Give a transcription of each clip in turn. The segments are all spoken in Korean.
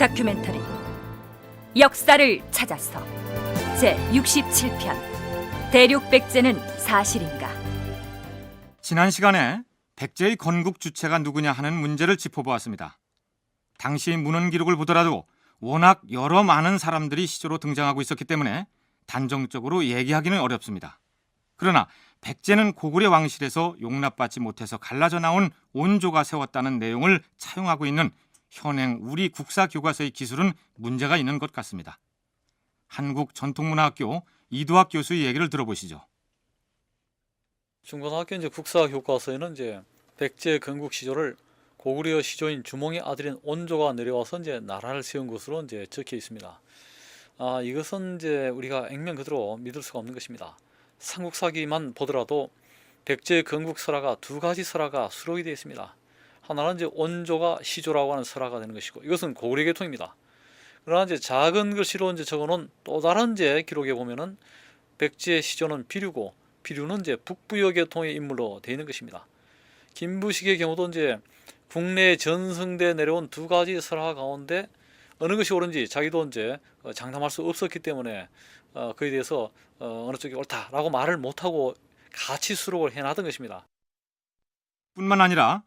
다큐멘터리 역사를 찾아서 제67편 대륙백제는 사실인가. 지난 시간에 백제의 건국 주체가 누구냐 하는 문제를 짚어보았습니다. 당시의 문헌 기록을 보더라도 워낙 여러 많은 사람들이 시조로 등장하고 있었기 때문에 단정적으로 얘기하기는 어렵습니다. 그러나 백제는 고구려 왕실에서 용납받지 못해서 갈라져 나온 온조가 세웠다는 내용을 차용하고 있는 현행 우리 국사교과서의 기술은 문제가 있는 것 같습니다. 한국전통문화학교 이두학 교수의 얘기를 들어보시죠. 중고등학교 국사 교과서에는 백제 건국 시조를 고구려 시조인 주몽의 아들인 온조가 내려와서 나라를 세운 것으로 적혀 있습니다. 이것은 우리가 액면 그대로 믿을 수가 없는 것입니다. 삼국사기만 보더라도 백제 건국 설화가 두 가지 설화가 수록이 되어 있습니다. 하나는 온조가 시조라고 하는 설화가 되는 것이고, 이것은 고구려 계통입니다. 그러나 작은 글씨로 적어놓은 또 다른 기록에 보면은 백제 시조는 비류고, 비류는 북부여 계통의 인물로 되어 있는 것입니다. 김부식의 경우도 국내에 전승돼 내려온 두 가지 설화 가운데 어느 것이 옳은지 자기도 장담할 수 없었기 때문에 그에 대해서 어느 쪽이 옳다라고 말을 못하고 같이 수록을 해놨던 것입니다. 뿐만 아니라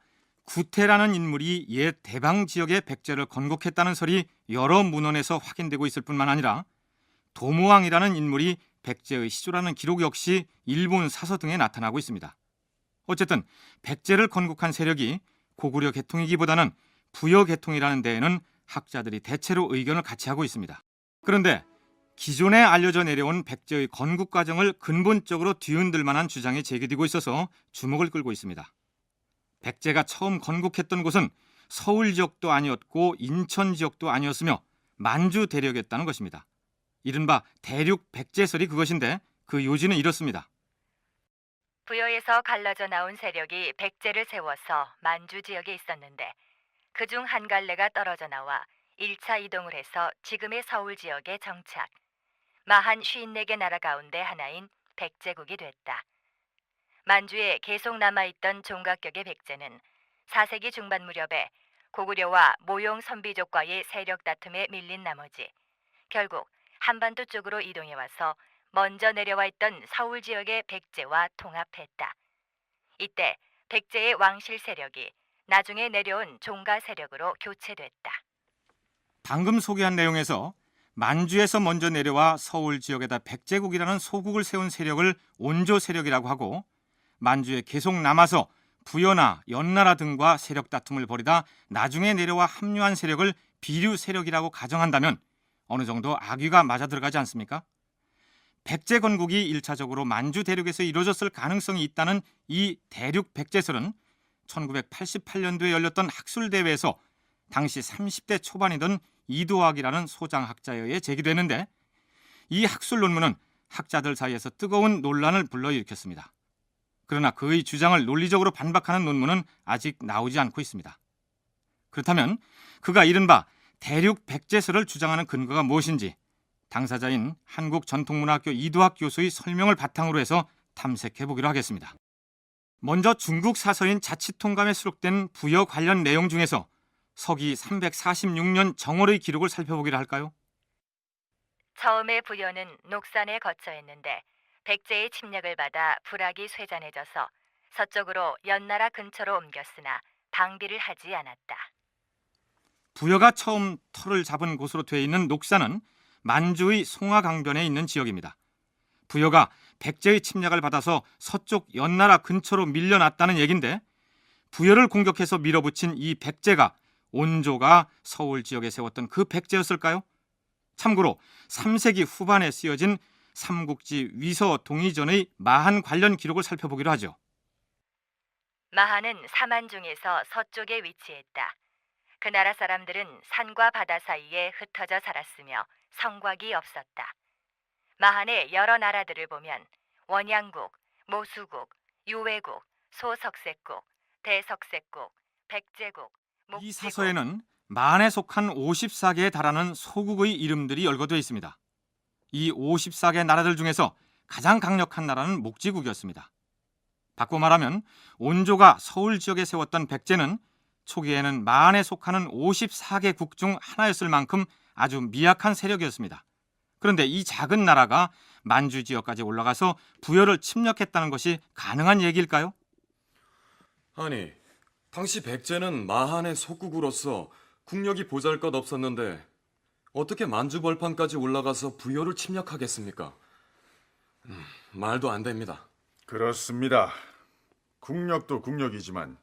구태라는 인물이 옛 대방 지역의 백제를 건국했다는 설이 여러 문헌에서 확인되고 있을 뿐만 아니라 도무왕이라는 인물이 백제의 시조라는 기록 역시 일본 사서 등에 나타나고 있습니다. 어쨌든 백제를 건국한 세력이 고구려 계통이기보다는 부여 계통이라는 데에는 학자들이 대체로 의견을 같이 하고 있습니다. 그런데 기존에 알려져 내려온 백제의 건국 과정을 근본적으로 뒤흔들 만한 주장이 제기되고 있어서 주목을 끌고 있습니다. 백제가 처음 건국했던 곳은 서울 지역도 아니었고 인천 지역도 아니었으며 만주 대륙이었다는 것입니다. 이른바 대륙 백제설이 그것인데 그 요지는 이렇습니다. 부여에서 갈라져 나온 세력이 백제를 세워서 만주 지역에 있었는데 그중 한 갈래가 떨어져 나와 1차 이동을 해서 지금의 서울 지역에 정착. 마한 54개 나라 가운데 하나인 백제국이 됐다. 만주에 계속 남아있던 종각격의 백제는 4세기 중반 무렵에 고구려와 모용 선비족과의 세력 다툼에 밀린 나머지 결국 한반도 쪽으로 이동해와서 먼저 내려와 있던 서울 지역의 백제와 통합했다. 이때 백제의 왕실 세력이 나중에 내려온 종가 세력으로 교체됐다. 방금 소개한 내용에서 만주에서 먼저 내려와 서울 지역에다 백제국이라는 소국을 세운 세력을 온조 세력이라고 하고, 만주에 계속 남아서 부여나 연나라 등과 세력 다툼을 벌이다 나중에 내려와 합류한 세력을 비류 세력이라고 가정한다면 어느 정도 악의가 맞아 들어가지 않습니까? 백제 건국이 1차적으로 만주 대륙에서 이루어졌을 가능성이 있다는 이 대륙 백제설은 1988년도에 열렸던 학술대회에서 당시 30대 초반이던 이두학이라는 소장학자에 의해 제기됐는데, 이 학술 논문은 학자들 사이에서 뜨거운 논란을 불러일으켰습니다. 그러나 그의 주장을 논리적으로 반박하는 논문은 아직 나오지 않고 있습니다. 그렇다면 그가 이른바 대륙 백제설을 주장하는 근거가 무엇인지 당사자인 한국전통문화학교 이두학 교수의 설명을 바탕으로 해서 탐색해 보기로 하겠습니다. 먼저 중국 사서인 자치통감에 수록된 부여 관련 내용 중에서 서기 346년 정월의 기록을 살펴보기로 할까요? 처음에 부여는 녹산에 거처했는데 백제의 침략을 받아 불악이 쇠잔해져서 서쪽으로 연나라 근처로 옮겼으나 방비를 하지 않았다. 부여가 처음 터를 잡은 곳으로 되어 있는 녹산은 만주의 송화강변에 있는 지역입니다. 부여가 백제의 침략을 받아서 서쪽 연나라 근처로 밀려났다는 얘긴데, 부여를 공격해서 밀어붙인 이 백제가 온조가 서울 지역에 세웠던 그 백제였을까요? 참고로 3세기 후반에 쓰여진 삼국지 위서 동의전의 마한 관련 기록을 살펴보기로 하죠. 마한은 사만 중에서 서쪽에 위치했다. 그 나라 사람들은 산과 바다 사이에 흩어져 살았으며 성곽이 없었다. 마한의 여러 나라들을 보면 원양국, 모수국, 유외국, 소석색국, 대석색국, 백제국, 이 사서에는 마한에 속한 54개에 달하는 소국의 이름들이 열거되어 있습니다. 이 54개 나라들 중에서 가장 강력한 나라는 목지국이었습니다. 바꿔 말하면 온조가 서울 지역에 세웠던 백제는 초기에는 마한에 속하는 54개국 중 하나였을 만큼 아주 미약한 세력이었습니다. 그런데 이 작은 나라가 만주 지역까지 올라가서 부여를 침략했다는 것이 가능한 얘기일까요? 아니, 당시 백제는 마한의 속국으로서 국력이 보잘것없었는데 어떻게 만주 벌판까지 올라가서 부여를 침략하겠습니까? 말도 안 됩니다. 그렇습니다. 국력도 국력이지만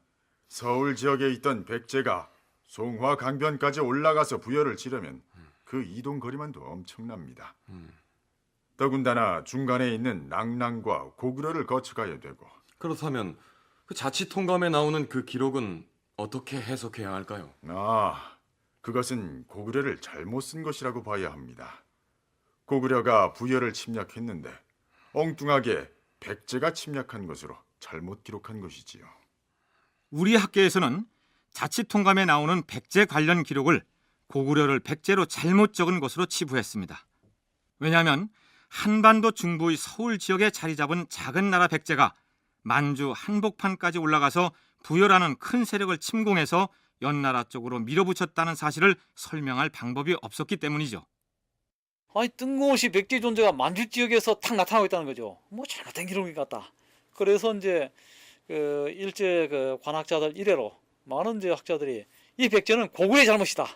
서울 지역에 있던 백제가 송화 강변까지 올라가서 부여를 치려면 그 이동 거리만도 엄청납니다. 더군다나 중간에 있는 낭랑과 고구려를 거쳐가야 되고. 그렇다면 그 자치 통감에 나오는 그 기록은 어떻게 해석해야 할까요? 그것은 고구려를 잘못 쓴 것이라고 봐야 합니다. 고구려가 부여를 침략했는데 엉뚱하게 백제가 침략한 것으로 잘못 기록한 것이지요. 우리 학계에서는 자치통감에 나오는 백제 관련 기록을 고구려를 백제로 잘못 적은 것으로 치부했습니다. 왜냐하면 한반도 중부의 서울 지역에 자리 잡은 작은 나라 백제가 만주 한복판까지 올라가서 부여라는 큰 세력을 침공해서 연나라 쪽으로 밀어붙였다는 사실을 설명할 방법이 없었기 때문이죠. 아니 뜬금없이 백제 존재가 만주 지역에서 탁 나타나고 있다는 거죠. 뭐 잘못된 기록인 것 같다. 그래서 이제 그 일제 그 관학자들 이래로 많은 이제 학자들이 이 백제는 고구려의 잘못이다.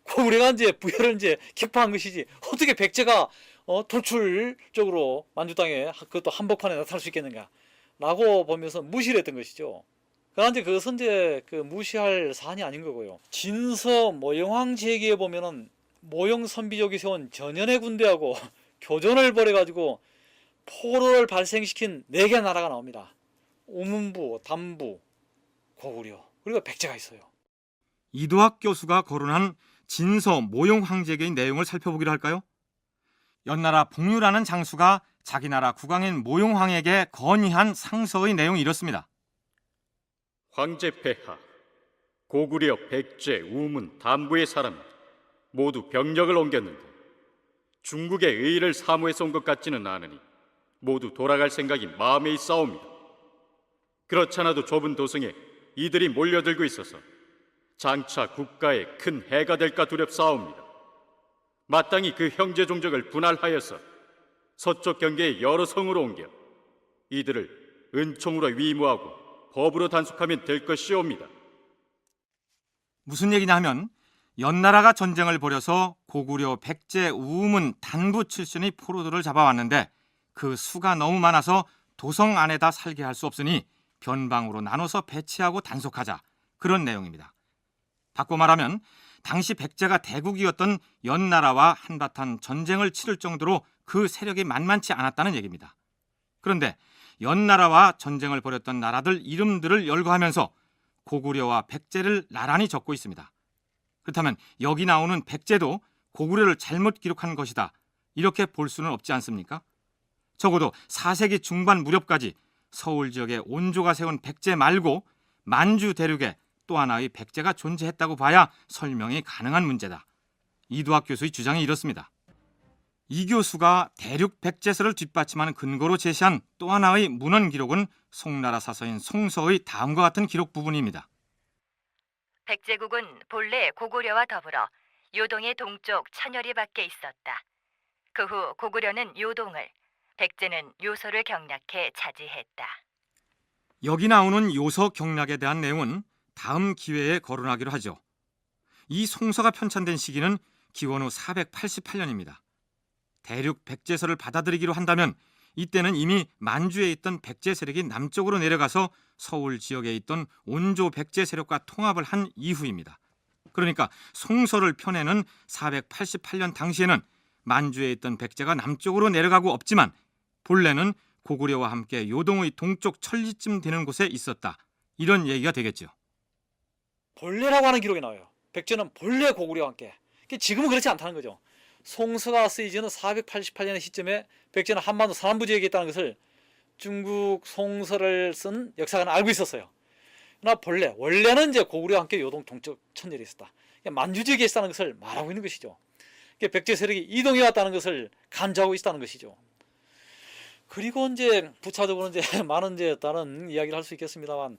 고구려가 이제 부여를 이제 격파한 것이지 어떻게 백제가 돌출적으로 만주 땅에 그것도 한복판에 나타날 수 있겠는가라고 보면서 무시를 했던 것이죠. 그러나 이제 그것은 이제 그 무시할 사안이 아닌 거고요. 진서 모영황 제기에 보면은 모영 선비족이 세운 전현의 군대하고 교전을 벌여가지고 포로를 발생시킨 4개 나라가 나옵니다. 우문부, 담부, 고구려, 그리고 백제가 있어요. 이도학 교수가 거론한 진서 모용 황제기의 내용을 살펴보기로 할까요? 연나라 봉유라는 장수가 자기 나라 국왕인 모용황에게 건의한 상서의 내용이 이렇습니다. 황제 폐하, 고구려, 백제, 우문, 담부의 사람 모두 병력을 옮겼는데 중국의 의를 사모해서 온 것 같지는 않으니 모두 돌아갈 생각이 마음에 있사옵니다. 그렇잖아도 좁은 도성에 이들이 몰려들고 있어서 장차 국가에 큰 해가 될까 두렵사옵니다. 마땅히 그 형제 종족을 분할하여서 서쪽 경계의 여러 성으로 옮겨 이들을 은총으로 위무하고 법으로 단속하면 될 것이옵니다. 무슨 얘기냐 하면 연나라가 전쟁을 벌여서 고구려, 백제, 우문, 단부 출신의 포로들을 잡아왔는데 그 수가 너무 많아서 도성 안에다 살게 할 수 없으니 변방으로 나눠서 배치하고 단속하자, 그런 내용입니다. 바꿔 말하면 당시 백제가 대국이었던 연나라와 한바탕 전쟁을 치를 정도로 그 세력이 만만치 않았다는 얘기입니다. 그런데 연나라와 전쟁을 벌였던 나라들 이름들을 열거하면서 고구려와 백제를 나란히 적고 있습니다. 그렇다면 여기 나오는 백제도 고구려를 잘못 기록한 것이다, 이렇게 볼 수는 없지 않습니까? 적어도 4세기 중반 무렵까지 서울 지역에 온조가 세운 백제 말고 만주 대륙에 또 하나의 백제가 존재했다고 봐야 설명이 가능한 문제다. 이도학 교수의 주장이 이렇습니다. 이 교수가 대륙 백제설을 뒷받침하는 근거로 제시한 또 하나의 문헌 기록은 송나라 사서인 송서의 다음과 같은 기록 부분입니다. 백제국은 본래 고구려와 더불어 요동의 동쪽 천여리 밖에 있었다. 그 후 고구려는 요동을, 백제는 요소를 경략해 차지했다. 여기 나오는 요서 경략에 대한 내용은 다음 기회에 거론하기로 하죠. 이 송서가 편찬된 시기는 기원 후 488년입니다. 대륙 백제설을 받아들이기로 한다면 이때는 이미 만주에 있던 백제 세력이 남쪽으로 내려가서 서울 지역에 있던 온조 백제 세력과 통합을 한 이후입니다. 그러니까 송서를 펴내는 488년 당시에는 만주에 있던 백제가 남쪽으로 내려가고 없지만 본래는 고구려와 함께 요동의 동쪽 천리쯤 되는 곳에 있었다, 이런 얘기가 되겠죠. 본래라고 하는 기록이 나와요. 백제는 본래 고구려와 함께. 지금은 그렇지 않다는 거죠. 송서가 쓰이지는 488년의 시점에 백제는 한반도 서남부 지역에 있다는 것을 중국 송서를 쓴 역사가는 알고 있었어요. 그러나 원래는 이제 고구려와 함께 요동 동쪽 천리에 있었다. 만주 지역에 있다는 것을 말하고 있는 것이죠. 백제 세력이 이동해 왔다는 것을 간주하고 있다는 것이죠. 그리고 이제 부차적으로 이제 많은 이제 다른 이야기를 할 수 있겠습니다만,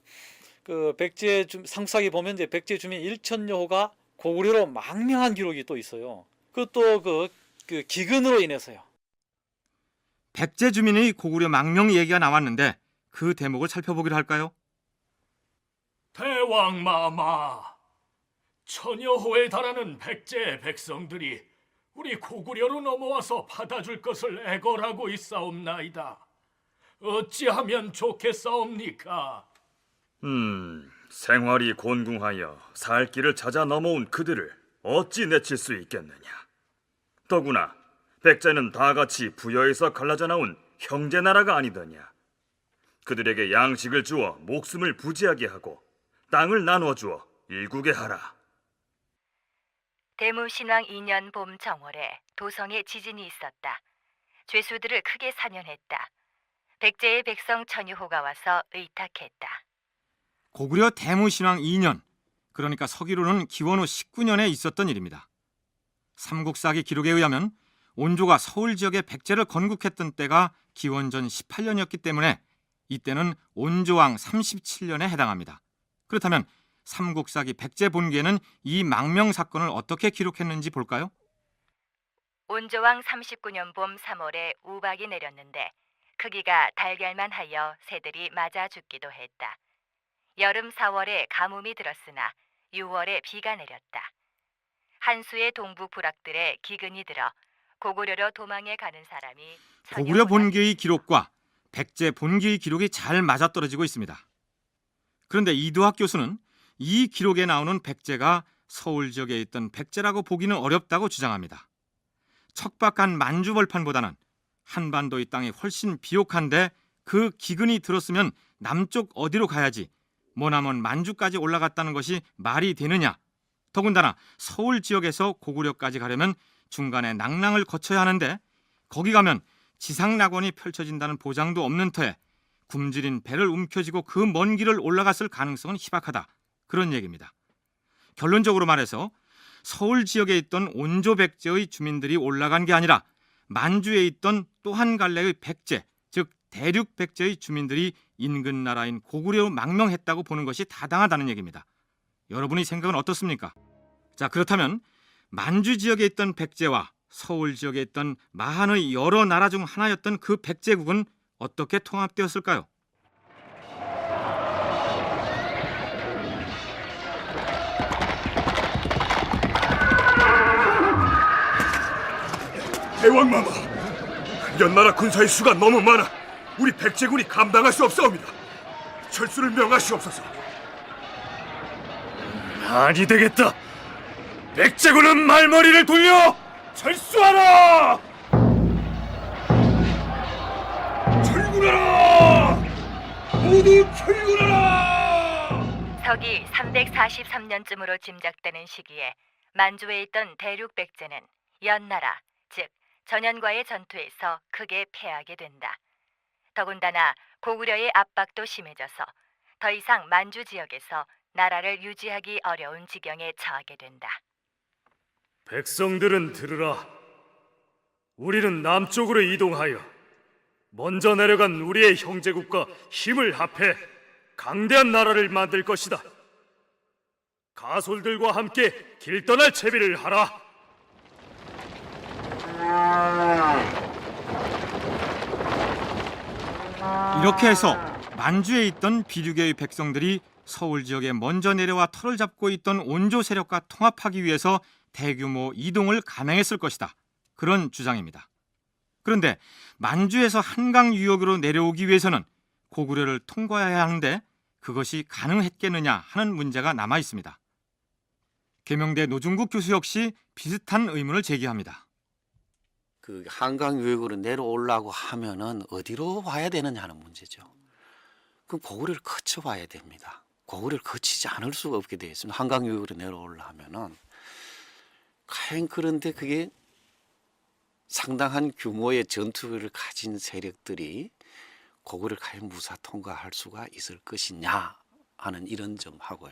그 백제 상수사기 보면 이제 백제 주민 1천여호가 고구려로 망명한 기록이 또 있어요. 그것도 그 기근으로 인해서요. 백제 주민의 고구려 망명 얘기가 나왔는데 그 대목을 살펴보기로 할까요? 대왕마마, 천여호에 달하는 백제 백성들이 우리 고구려로 넘어와서 받아줄 것을 애걸하고 있사옵나이다. 어찌하면 좋겠사옵니까? 생활이 곤궁하여 살 길을 찾아 넘어온 그들을 어찌 내칠 수 있겠느냐. 더구나 백제는 다 같이 부여에서 갈라져 나온 형제 나라가 아니더냐. 그들에게 양식을 주어 목숨을 부지하게 하고 땅을 나누어 주어 일국에 하라. 대무신왕 2년 봄 정월에 도성에 지진이 있었다. 죄수들을 크게 사면했다. 백제의 백성 천유호가 와서 의탁했다. 고구려 대무신왕 2년, 그러니까 서기로는 기원후 19년에 있었던 일입니다. 삼국사기 기록에 의하면 온조가 서울 지역에 백제를 건국했던 때가 기원전 18년이었기 때문에 이때는 온조왕 37년에 해당합니다. 그렇다면 삼국사기 백제 본기에는 이 망명 사건을 어떻게 기록했는지 볼까요? 온조왕 39년 봄 3월에 우박이 내렸는데 크기가 달걀만 하여 새들이 맞아 죽기도 했다. 여름 4월에 가뭄이 들었으나 6월에 비가 내렸다. 한수의 동부 부락들에 기근이 들어 고구려로 도망해 가는 사람이 고구려 본기의 기록과 백제 본기의 기록이 잘 맞아떨어지고 있습니다. 그런데 이두학 교수는 이 기록에 나오는 백제가 서울 지역에 있던 백제라고 보기는 어렵다고 주장합니다. 척박한 만주벌판보다는 한반도의 땅이 훨씬 비옥한데 그 기근이 들었으면 남쪽 어디로 가야지 머나먼 만주까지 올라갔다는 것이 말이 되느냐. 더군다나 서울 지역에서 고구려까지 가려면 중간에 낙랑을 거쳐야 하는데 거기 가면 지상낙원이 펼쳐진다는 보장도 없는 터에 굶주린 배를 움켜쥐고 그 먼 길을 올라갔을 가능성은 희박하다. 그런 얘기입니다. 결론적으로 말해서 서울 지역에 있던 온조 백제의 주민들이 올라간 게 아니라 만주에 있던 또 한 갈래의 백제, 즉 대륙 백제의 주민들이 인근 나라인 고구려로 망명했다고 보는 것이 타당하다는 얘기입니다. 여러분의 생각은 어떻습니까? 자, 그렇다면 만주 지역에 있던 백제와 서울 지역에 있던 마한의 여러 나라 중 하나였던 그 백제국은 어떻게 통합되었을까요? 대왕마마, 연나라 군사의 수가 너무 많아 우리 백제군이 감당할 수 없사옵니다. 철수를 명하시옵소서. 아니 되겠다. 백제군은 말머리를 돌려 철수하라! 철군하라! 모두 철군하라! 서기 343년쯤으로 짐작되는 시기에 만주에 있던 대륙 백제는 연나라, 즉 전현과의 전투에서 크게 패하게 된다. 더군다나 고구려의 압박도 심해져서 더 이상 만주 지역에서 나라를 유지하기 어려운 지경에 처하게 된다. 백성들은 들으라. 우리는 남쪽으로 이동하여 먼저 내려간 우리의 형제국과 힘을 합해 강대한 나라를 만들 것이다. 가솔들과 함께 길 떠날 채비를 하라. 이렇게 해서 만주에 있던 비류계의 백성들이 서울 지역에 먼저 내려와 터를 잡고 있던 온조 세력과 통합하기 위해서 대규모 이동을 감행했을 것이다. 그런 주장입니다. 그런데 만주에서 한강 유역으로 내려오기 위해서는 고구려를 통과해야 하는데 그것이 가능했겠느냐 하는 문제가 남아 있습니다. 계명대 노중국 교수 역시 비슷한 의문을 제기합니다. 그 한강 유역으로 내려오려고 하면은 어디로 와야 되느냐 하는 문제죠. 그럼 고구려를 거쳐 와야 됩니다. 고구려를 거치지 않을 수가 없게 되어 있습니다. 한강 유역으로 내려오려면은 과연 그런데 그게 상당한 규모의 전투를 가진 세력들이 고구려를 과연 무사 통과할 수가 있을 것이냐 하는 이런 점하고요.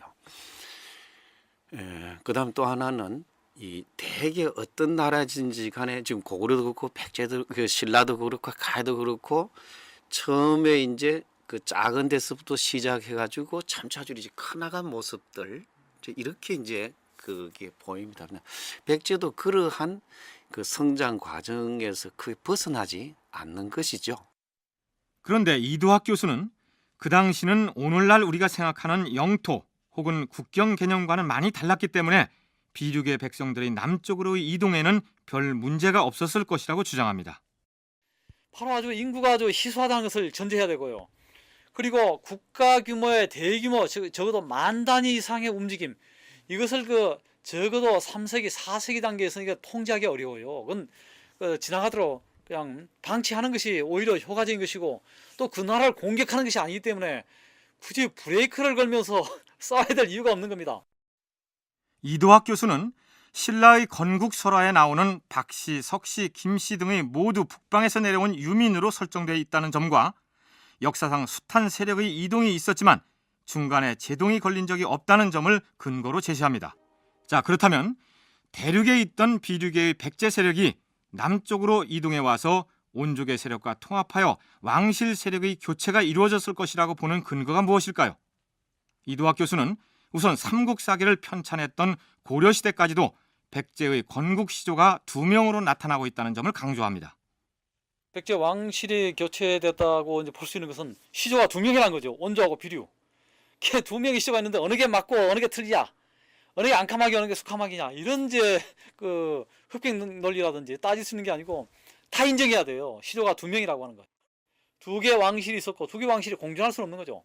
그다음 또 하나는 이 대개 어떤 나라든지 간에 지금 고구려도 그렇고 백제도 그 신라도 그렇고 가야도 그렇고 처음에 이제 그 작은 데서부터 시작해가지고 점차적으로 이제 커나간 모습들 이렇게 이제 그게 보입니다. 백제도 그러한 그 성장 과정에서 크게 벗어나지 않는 것이죠. 그런데 이도학 교수는 그 당시는 오늘날 우리가 생각하는 영토 혹은 국경 개념과는 많이 달랐기 때문에 비륙의 백성들의 남쪽으로의 이동에는 별 문제가 없었을 것이라고 주장합니다. 바로 아주 인구가 아주 희소하다는 것을 전제해야 되고요. 그리고 국가 규모의 대규모 적어도 10,000단위 이상의 움직임, 이것을 그 적어도 3세기, 4세기 단계에서 이게 통제하기 어려워요. 그건 지나가도록 그냥 방치하는 것이 오히려 효과적인 것이고 또 그 나라를 공격하는 것이 아니기 때문에 굳이 브레이크를 걸면서 싸워야 될 이유가 없는 겁니다. 이도학 교수는 신라의 건국설화에 나오는 박씨, 석씨, 김씨 등의 모두 북방에서 내려온 유민으로 설정되어 있다는 점과 역사상 숱한 세력의 이동이 있었지만 중간에 제동이 걸린 적이 없다는 점을 근거로 제시합니다. 자, 그렇다면 대륙에 있던 비륙의 백제 세력이 남쪽으로 이동해 와서 온족의 세력과 통합하여 왕실 세력의 교체가 이루어졌을 것이라고 보는 근거가 무엇일까요? 이도학 교수는 우선 삼국사기를 편찬했던 고려시대까지도 백제의 건국시조가 2명으로 나타나고 있다는 점을 강조합니다. 백제 왕실이 교체됐다고 이제 볼 수 있는 것은 시조가 2명이라는 거죠. 온조하고 비류. 걔 2명의 시조가 있는데 어느 게 맞고 어느 게 틀리냐, 어느 게 안카마기 어느 게 수카마기냐, 이런 이제 그 흑백 논리라든지 따질 수 있는 게 아니고 다 인정해야 돼요. 시조가 2명이라고 하는 거. 2개 왕실이 있었고 2개 왕실이 공존할 수는 없는 거죠.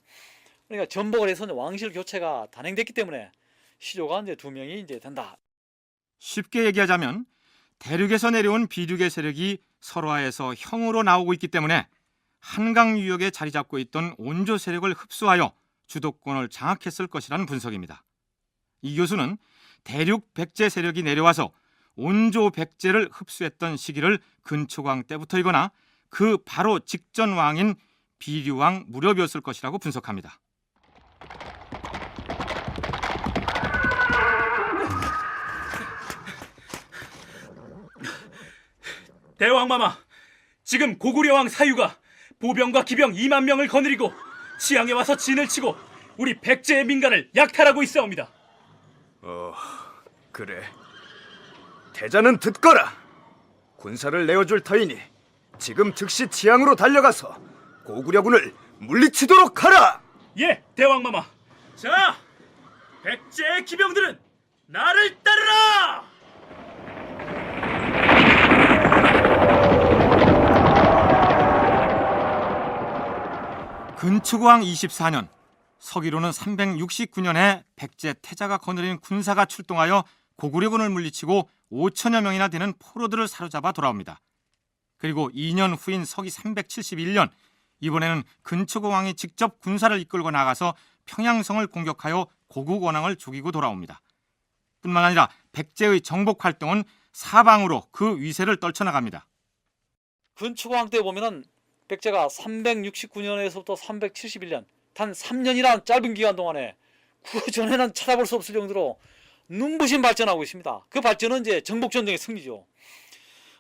그러니까 전복을 해서 왕실 교체가 단행됐기 때문에 시조가 이제 2명이 이제 된다. 쉽게 얘기하자면 대륙에서 내려온 비륙의 세력이 설화에서 형으로 나오고 있기 때문에 한강 유역에 자리 잡고 있던 온조 세력을 흡수하여 주도권을 장악했을 것이라는 분석입니다. 이 교수는 대륙 백제 세력이 내려와서 온조 백제를 흡수했던 시기를 근초광 때부터이거나 그 바로 직전 왕인 비류왕 무렵이었을 것이라고 분석합니다. 대왕마마, 지금 고구려왕 사유가 보병과 기병 2만 명을 거느리고 치양에 와서 진을 치고 우리 백제의 민간을 약탈하고 있사옵니다. 그래. 대자는 듣거라. 군사를 내어줄 터이니 지금 즉시 치양으로 달려가서 고구려군을 물리치도록 하라. 예, 대왕마마. 자, 백제의 기병들은 나를 따르라! 근초광 24년, 서기로는 369년에 백제 태자가 거느린 군사가 출동하여 고구려군을 물리치고 5천여 명이나 되는 포로들을 사로잡아 돌아옵니다. 그리고 2년 후인 서기 371년, 이번에는 근초광이 직접 군사를 이끌고 나가서 평양성을 공격하여 고국 원왕을 죽이고 돌아옵니다. 뿐만 아니라 백제의 정복 활동은 사방으로 그 위세를 떨쳐나갑니다. 근초광 때 보면은 백제가 369년에서부터 371년 단 3년이라는 짧은 기간 동안에 그 전에는 찾아볼 수 없을 정도로 눈부신 발전하고 있습니다. 그 발전은 이제 정복전쟁의 승리죠.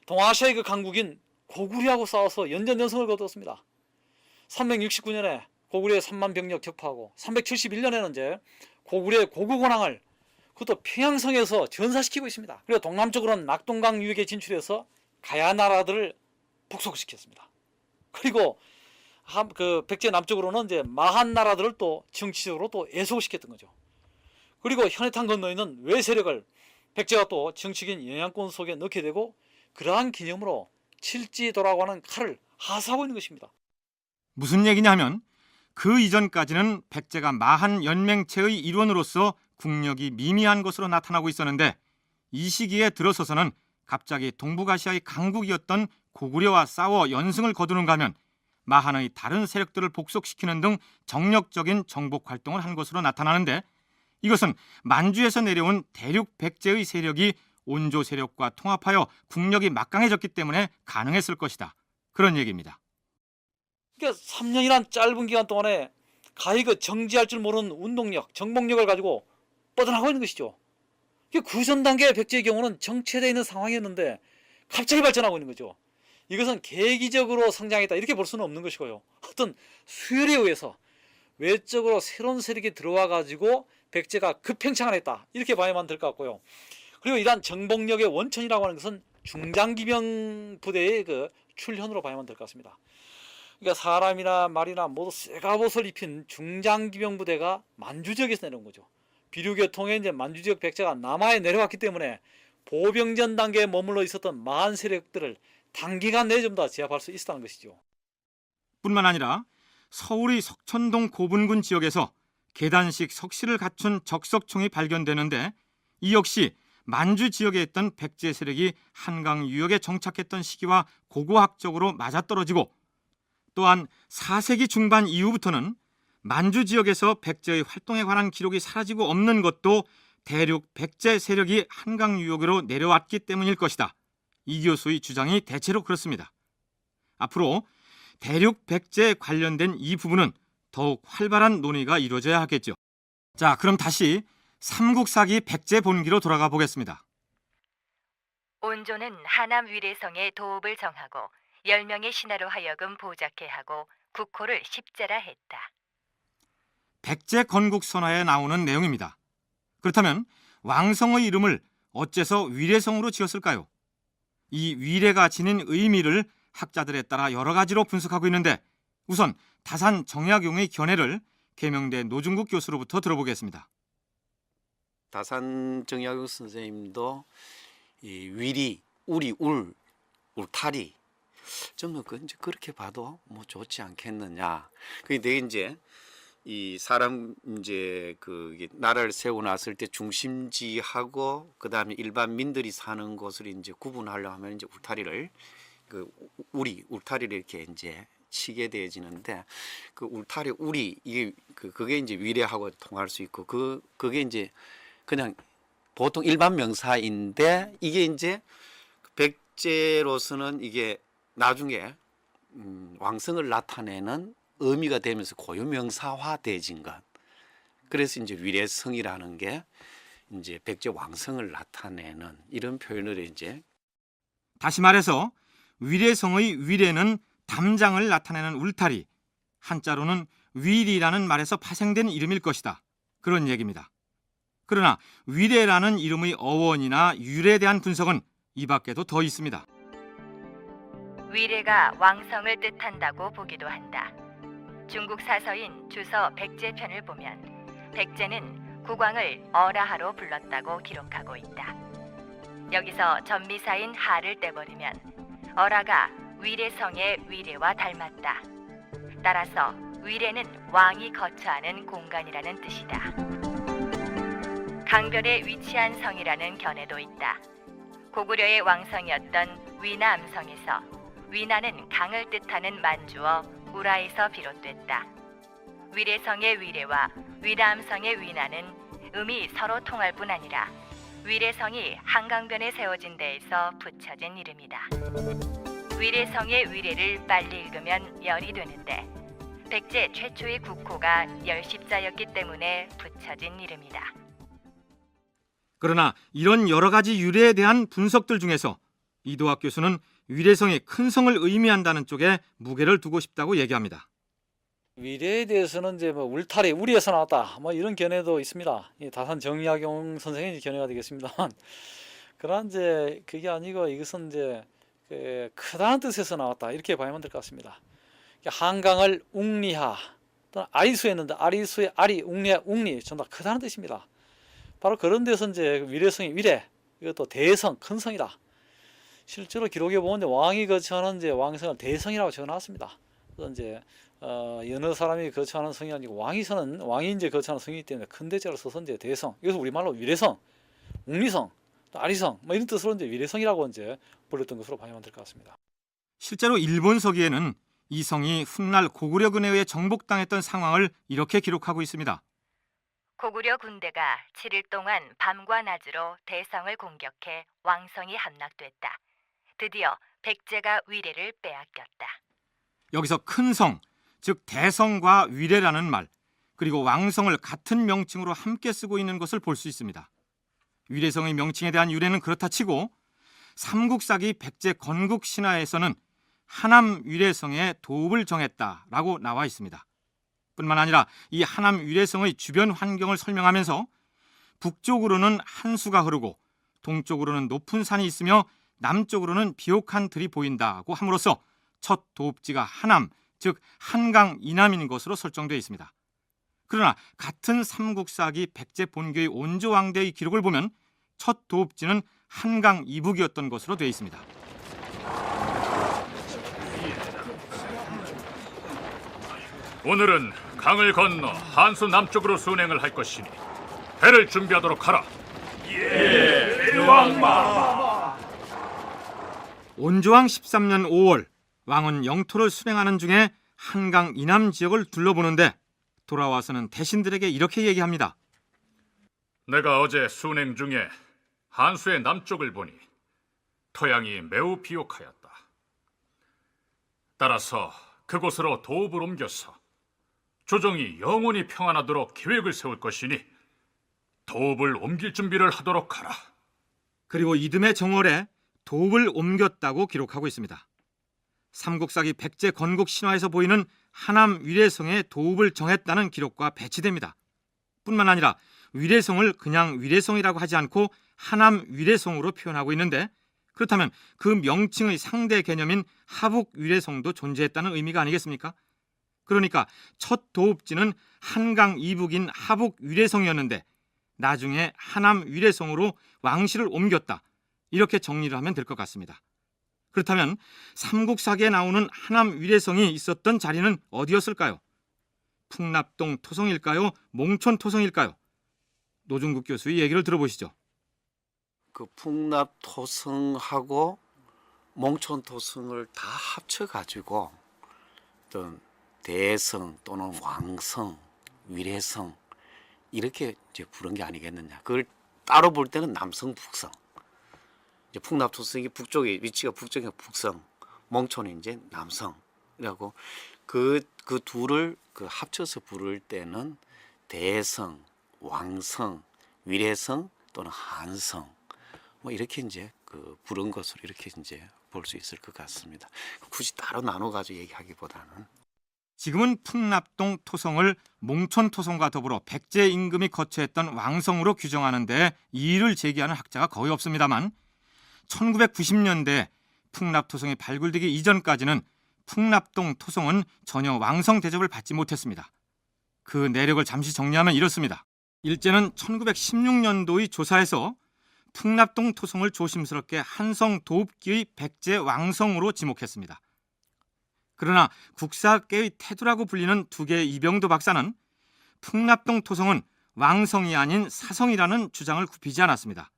동아시아의 그 강국인 고구려하고 싸워서 연전연승을 거두었습니다. 369년에 고구려의 3만 병력 격파하고 371년에는 이제 고구려의 고국 원왕을 그것도 평양성에서 전사시키고 있습니다. 그리고 동남쪽으로는 낙동강 유역에 진출해서 가야 나라들을 복속시켰습니다. 그리고 그 백제 남쪽으로는 이제 마한 나라들을 또 정치적으로 또 애소시켰던 거죠. 그리고 현해탄 건너에 있는 외세력을 백제가 또 정치적인 영향권 속에 넣게 되고 그러한 기념으로 칠지도라고 하는 칼을 하사하고 있는 것입니다. 무슨 얘기냐 하면 그 이전까지는 백제가 마한 연맹체의 일원으로서 국력이 미미한 것으로 나타나고 있었는데 이 시기에 들어서서는 갑자기 동북아시아의 강국이었던 고구려와 싸워 연승을 거두는가 하면 마한의 다른 세력들을 복속시키는 등 정력적인 정복 활동을 한 것으로 나타나는데 이것은 만주에서 내려온 대륙 백제의 세력이 온조 세력과 통합하여 국력이 막강해졌기 때문에 가능했을 것이다. 그런 얘기입니다. 그러니까 3년이란 짧은 기간 동안에 가히 그 정지할 줄 모르는 운동력, 정복력을 가지고 뻗어나가고 있는 것이죠. 그 전 단계의 백제의 경우는 정체되어 있는 상황이었는데 갑자기 발전하고 있는 거죠. 이것은 계기적으로 성장했다 이렇게 볼 수는 없는 것이고요. 어떤 수혈에 의해서 외적으로 새로운 세력이 들어와 가지고 백제가 급팽창을 했다 이렇게 봐야만 될 것 같고요. 그리고 이러한 정복력의 원천이라고 하는 것은 중장기병 부대의 그 출현으로 봐야만 될 것 같습니다. 그러니까 사람이나 말이나 모두 쇠갑옷을 입힌 중장기병 부대가 만주 지역에서 내려온 거죠. 비류교통에 이제 만주 지역 백제가 남하에 내려왔기 때문에 보병전 단계에 머물러 있었던 마한 세력들을 단기간 내에 좀 다 제압할 수 있었다는 것이죠. 뿐만 아니라 서울의 석천동 고분군 지역에서 계단식 석실을 갖춘 적석총이 발견되는데 이 역시 만주 지역에 있던 백제 세력이 한강 유역에 정착했던 시기와 고고학적으로 맞아떨어지고 또한 4세기 중반 이후부터는 만주 지역에서 백제의 활동에 관한 기록이 사라지고 없는 것도 대륙 백제 세력이 한강 유역으로 내려왔기 때문일 것이다. 이 교수의 주장이 대체로 그렇습니다. 앞으로 대륙 백제에 관련된 이 부분은 더욱 활발한 논의가 이루어져야 하겠죠. 자, 그럼 다시 삼국사기 백제 본기로 돌아가 보겠습니다. 온조는 하남 위례성의 도읍을 정하고 10명의 신하로 하여금 보작해 하고 국호를 십제라 했다. 백제 건국 선화에 나오는 내용입니다. 그렇다면 왕성의 이름을 어째서 위례성으로 지었을까요? 이 위례가 지닌 의미를 학자들에 따라 여러 가지로 분석하고 있는데 우선 다산 정약용의 견해를 계명대 노중국 교수로부터 들어보겠습니다. 다산 정약용 선생님도 이 위리, 우리, 울타리 좀 이제 그렇게 봐도 뭐 좋지 않겠느냐. 근데 이제 이 사람 이제 그 나라를 세워 놨을 때 중심지하고 그다음에 일반 민들이 사는 곳을 이제 구분하려 하면 이제 울타리를 울타리를 이렇게 이제 치게 되어지는데 그 울타리 이게 그게 이제 위례하고 통할 수 있고 그게 이제 그냥 보통 일반 명사인데 이게 이제 백제로서는 이게 나중에 왕성을 나타내는 의미가 되면서 고유명사화되진 것. 그래서 이제 위례성이라는 게 이제 백제 왕성을 나타내는 이런 표현을 이제 다시 말해서 위례성의 위례는 담장을 나타내는 울타리, 한자로는 위리라는 말에서 파생된 이름일 것이다. 그런 얘기입니다. 그러나 위례라는 이름의 어원이나 유래에 대한 분석은 이 밖에도 더 있습니다. 위례가 왕성을 뜻한다고 보기도 한다. 중국 사서인 주서 백제편을 보면 백제는 국왕을 어라하로 불렀다고 기록하고 있다. 여기서 전미사인 하를 떼버리면 어라가 위례성의 위례와 닮았다. 따라서 위례는 왕이 거처하는 공간이라는 뜻이다. 강변에 위치한 성이라는 견해도 있다. 고구려의 왕성이었던 위남성에서 위나는 강을 뜻하는 만주어 우라에서 비롯됐다. 위례성의 위례와 위남성의 위나는 음이 서로 통할 뿐 아니라 위례성이 한강변에 세워진 데에서 붙여진 이름이다. 위례성의 위례를 빨리 읽으면 열이 되는데 백제 최초의 국호가 열십자였기 때문에 붙여진 이름이다. 그러나 이런 여러 가지 유래에 대한 분석들 중에서 이도학 교수는 위례성이 큰 성을 의미한다는 쪽에 무게를 두고 싶다고 얘기합니다. 위례에 대해서는 이제 뭐 울타리, 우리에서 나왔다 뭐 이런 견해도 있습니다. 이 다산 정약용 선생의 견해가 되겠습니다만, 그러나 이제 그게 아니고 이것은 이제 그 크다는 뜻에서 나왔다 이렇게 봐야만 될 것 같습니다. 한강을 웅리하 또는 아리수 했는데 아리수의 아리, 웅리하, 웅리 전부 다 크다는 뜻입니다. 바로 그런 데서 이제 위례성이 위례, 이것도 대성, 큰 성이다. 실제로 기록에 보면 왕이 거처하는 이제 왕성을 대성이라고 적어놨습니다. 그래서 이제 여느 사람이 거처하는 성이 아니고 왕이 이제 거처하는 성이기 때문에 큰 대자로 써서 이제 대성. 이것을 우리말로 위례성, 웅리성, 또 아리성 뭐 이런 뜻으로 이제 위례성이라고 이제 불렸던 것으로 봐야만 될 것 같습니다. 실제로 일본 서기에는 이 성이 훗날 고구려 군에 의해 정복당했던 상황을 이렇게 기록하고 있습니다. 고구려 군대가 7일 동안 밤과 낮으로 대성을 공격해 왕성이 함락됐다. 드디어 백제가 위례를 빼앗겼다. 여기서 큰 성, 즉 대성과 위례라는 말, 그리고 왕성을 같은 명칭으로 함께 쓰고 있는 것을 볼 수 있습니다. 위례성의 명칭에 대한 유래는 그렇다 치고 삼국사기 백제 건국 신화에서는 하남 위례성의 도읍을 정했다라고 나와 있습니다. 뿐만 아니라 이 하남 위례성의 주변 환경을 설명하면서 북쪽으로는 한수가 흐르고 동쪽으로는 높은 산이 있으며 남쪽으로는 비옥한 들이 보인다고 함으로써 첫 도읍지가 하남, 즉 한강 이남인 것으로 설정되어 있습니다. 그러나 같은 삼국사기 백제 본교의 온조왕대의 기록을 보면 첫 도읍지는 한강 이북이었던 것으로 되어 있습니다. 오늘은 강을 건너 한수 남쪽으로 순행을 할 것이니 배를 준비하도록 하라. 온조왕 13년 5월 왕은 영토를 수행하는 중에 한강 이남 지역을 둘러보는데 돌아와서는 대신들에게 이렇게 얘기합니다. 내가 어제 순행 중에 한수의 남쪽을 보니 토양이 매우 비옥하였다. 따라서 그곳으로 도읍을 옮겨서 조정이 영원히 평안하도록 계획을 세울 것이니 도읍을 옮길 준비를 하도록 하라. 그리고 이듬해 정월에 도읍을 옮겼다고 기록하고 있습니다. 삼국사기 백제 건국 신화에서 보이는 하남 위례성에 도읍을 정했다는 기록과 배치됩니다. 뿐만 아니라 위례성을 그냥 위례성이라고 하지 않고 하남 위례성으로 표현하고 있는데 그렇다면 그 명칭의 상대 개념인 하북 위례성도 존재했다는 의미가 아니겠습니까? 그러니까 첫 도읍지는 한강 이북인 하북 위례성이었는데 나중에 하남 위례성으로 왕실을 옮겼다. 이렇게 정리를 하면 될 것 같습니다. 그렇다면 삼국사기에 나오는 하남 위례성이 있었던 자리는 어디였을까요? 풍납동 토성일까요? 몽촌 토성일까요? 노중국 교수의 얘기를 들어보시죠. 그 풍납토성하고 몽촌토성을 다 합쳐가지고 어떤 대성 또는 왕성, 위례성 이렇게 이제 부른 게 아니겠느냐. 그걸 따로 볼 때는 남성, 북성. 이제 풍납토성이 북쪽에 위치가 북쪽에 북성, 몽촌이 이제 남성이라고 그 둘을 그 합쳐서 부를 때는 대성, 왕성, 위례성 또는 한성 뭐 이렇게 이제 그 부른 것으로 이렇게 이제 볼 수 있을 것 같습니다. 굳이 따로 나눠 가지고 얘기하기보다는 지금은 풍납동 토성을 몽촌 토성과 더불어 백제 임금이 거처했던 왕성으로 규정하는 데 이의를 제기하는 학자가 거의 없습니다만 1990년대 풍납토성이 발굴되기 이전까지는 풍납동 토성은 전혀 왕성 대접을 받지 못했습니다. 그 내력을 잠시 정리하면 이렇습니다. 일제는 1916년도의 조사에서 풍납동 토성을 조심스럽게 한성 도읍기의 백제 왕성으로 지목했습니다. 그러나 국사학계의 태두라고 불리는 두 개의 이병도 박사는 풍납동 토성은 왕성이 아닌 사성이라는 주장을 굽히지 않았습니다.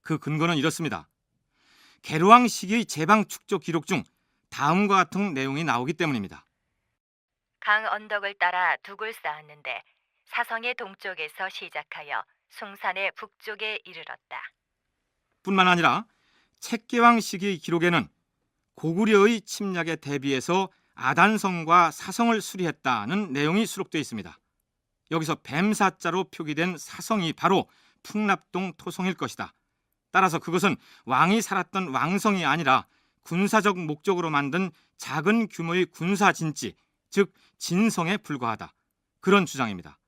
그 근거는 이렇습니다. 계류왕 시기의 제방 축조 기록 중 다음과 같은 내용이 나오기 때문입니다. 강 언덕을 따라 둑을 쌓았는데 사성의 동쪽에서 시작하여 숭산의 북쪽에 이르렀다. 뿐만 아니라 책계왕 시기의 기록에는 고구려의 침략에 대비해서 아단성과 사성을 수리했다는 내용이 수록되어 있습니다. 여기서 뱀사자로 표기된 사성이 바로 풍납동 토성일 것이다. 따라서 그것은 왕이 살았던 왕성이 아니라 군사적 목적으로 만든 작은 규모의 군사진지, 즉 진성에 불과하다. 그런 주장입니다.